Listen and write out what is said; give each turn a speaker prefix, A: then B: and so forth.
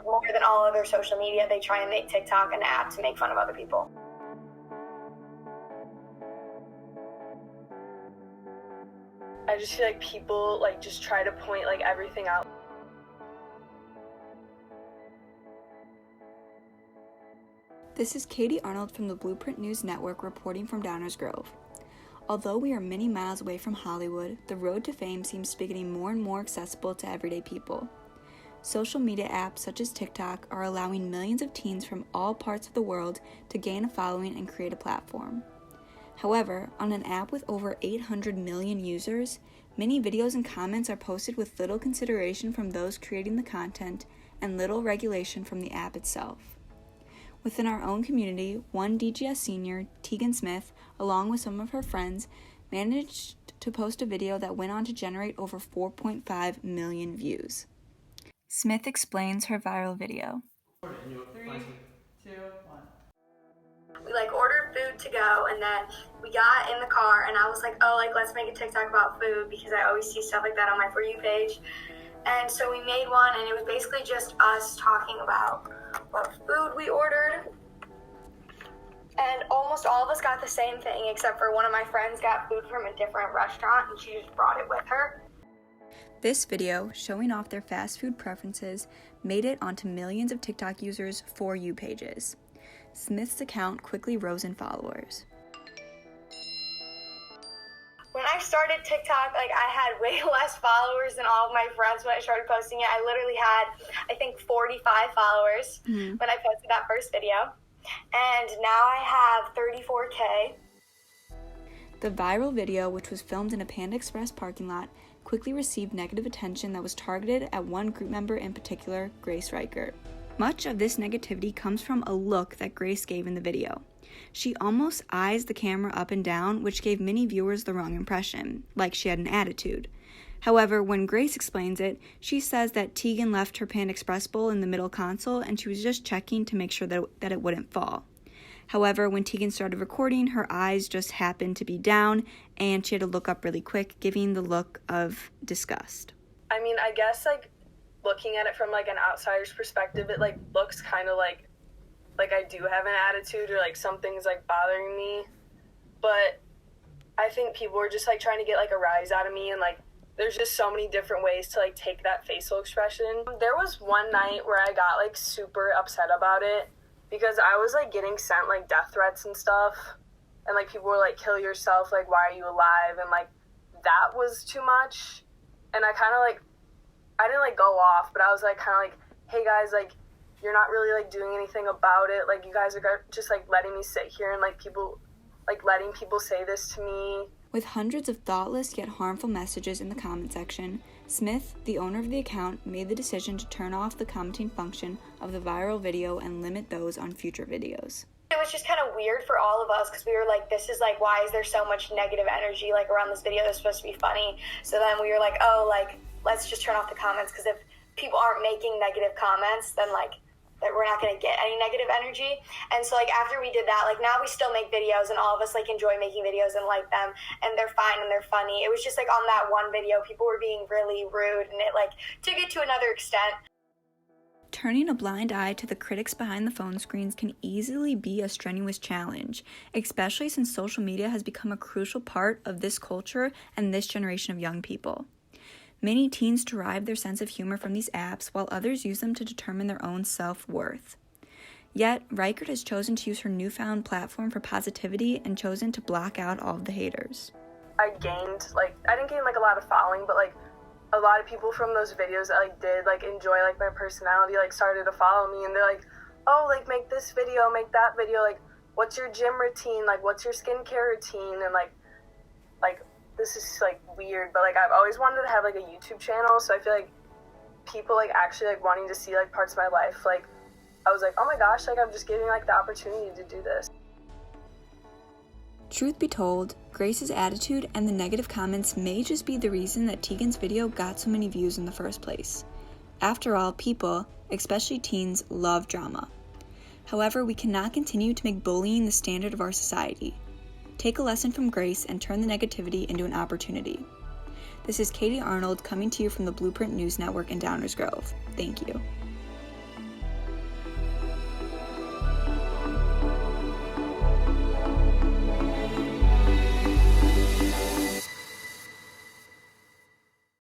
A: more than all other social media, they try and make TikTok an app to make fun of other people.
B: I just feel like people like just try to point like everything out.
C: This is Katie Arnold from the Blueprint News Network reporting from Downers Grove. Although we are many miles away from Hollywood, the road to fame seems to be getting more and more accessible to everyday people. Social media apps such as TikTok are allowing millions of teens from all parts of the world to gain a following and create a platform. However, on an app with over 800 million users, many videos and comments are posted with little consideration from those creating the content and little regulation from the app itself. Within our own community, one DGS senior, Tegan Smith, along with some of her friends, managed to post a video that went on to generate over 4.5 million views. Smith explains her viral video.
D: 3, 2, 1.
A: We ordered food to go, and then we got in the car, and I was like, oh, let's make a TikTok about food, because I always see stuff like that on my For You page. And so we made one, and it was basically just us talking about what food we ordered. And almost all of us got the same thing, except for one of my friends got food from a different restaurant, and she just brought it with her.
C: This video, showing off their fast food preferences, made it onto millions of TikTok users' For You pages. Smith's account quickly rose in followers.
A: When I started TikTok, I had way less followers than all of my friends when I started posting it. I literally had, I think, 45 followers when I posted that first video. And now I have 34K.
C: The viral video, which was filmed in a Panda Express parking lot, quickly received negative attention that was targeted at one group member in particular, Grace Reichert. Much of this negativity comes from a look that Grace gave in the video. She almost eyes the camera up and down, which gave many viewers the wrong impression, like she had an attitude. However, when Grace explains it, she says that Tegan left her Panda Express bowl in the middle console and she was just checking to make sure that it wouldn't fall. However, when Tegan started recording, her eyes just happened to be down and she had to look up really quick, giving the look of disgust.
B: I mean, I guess looking at it from an outsider's perspective, it looks kind of like I do have an attitude or something's bothering me. But I think people are just trying to get a rise out of me, and there's just so many different ways to take that facial expression. There was one night where I got super upset about it because I was getting sent death threats and stuff, and people were kill yourself, why are you alive, and that was too much. And I kind of I didn't go off, but I was kind of hey guys, you're not really doing anything about it. You guys are just letting me sit here and people letting people say this to me.
C: With hundreds of thoughtless yet harmful messages in the comment section, Smith, the owner of the account, made the decision to turn off the commenting function of the viral video and limit those on future videos.
A: It was just kind of weird for all of us because we were this is why is there so much negative energy around this video that's supposed to be funny? So then we were oh, let's just turn off the comments, because if people aren't making negative comments, then that we're not going to get any negative energy. And so after we did that, now we still make videos, and all of us enjoy making videos and like them, and they're fine and they're funny. It was just on that one video, people were being really rude, and it took it to another extent.
C: Turning a blind eye to the critics behind the phone screens can easily be a strenuous challenge, especially since social media has become a crucial part of this culture and this generation of young people. Many teens derive their sense of humor from these apps, while others use them to determine their own self-worth. Yet, Reichert has chosen to use her newfound platform for positivity and chosen to block out all of the haters.
B: I gained, I didn't gain a lot of following, but a lot of people from those videos that did enjoy my personality started to follow me, and they're oh, make this video, make that video, what's your gym routine, what's your skincare routine, and this is weird, but I've always wanted to have a YouTube channel, so I feel people actually wanting to see parts of my life, I was oh my gosh, I'm just getting the opportunity to do this.
C: Truth be told, Grace's attitude and the negative comments may just be the reason that Tegan's video got so many views in the first place. After all, people, especially teens, love drama. However, we cannot continue to make bullying the standard of our society. Take a lesson from Grace and turn the negativity into an opportunity. This is Katie Arnold coming to you from the Blueprint News Network in Downers Grove. Thank you.